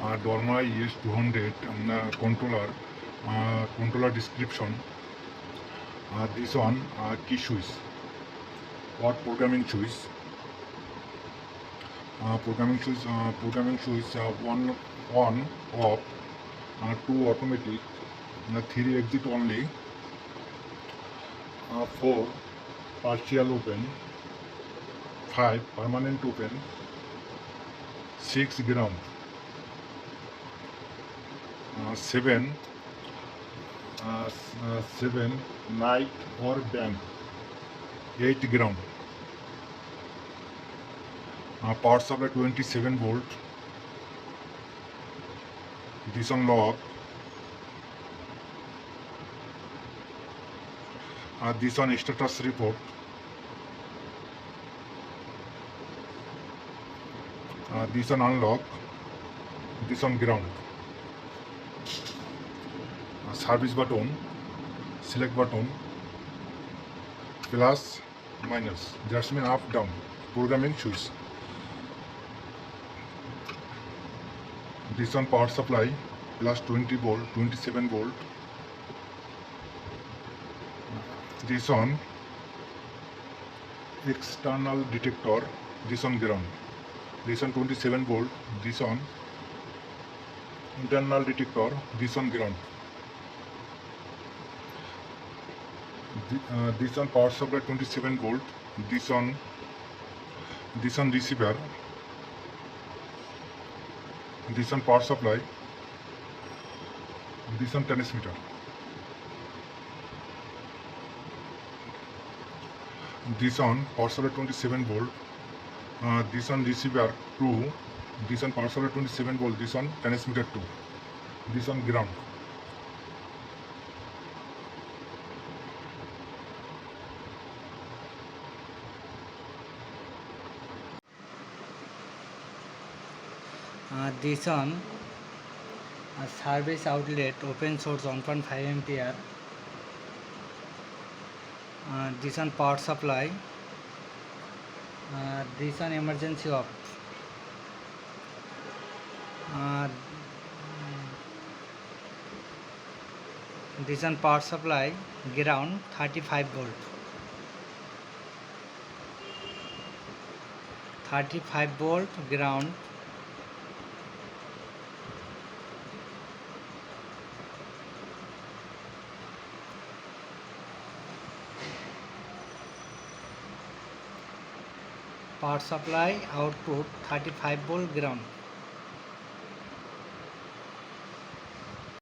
Dorma ES-200 controller description. This one key switch or programming switch. Programming switch one on off, two automatic, three exit only, four partial open, five permanent open, six ground, seven night or bank, eight ground. Power supply 27 volt. This on lock. This on status report. This on unlock. This on ground. Service button, select button, plus minus. That's mean up down. Programming switch. This on power supply plus 20 volt, 27 volt. This on external detector. This on ground. This on 27 volt. This on internal detector. This on ground. This on power supply 27 volt. This on receiver. This on power supply. This on transmitter. This on power supply 27 volt. This on receiver 2. This on power supply 27 volt. This on transmitter 2. This on ground. This on service outlet open source 1.5 ampere. This on power supply. This on emergency off. This on power supply ground 35 volt. 35 volt ground. Power supply output 35 volt ground.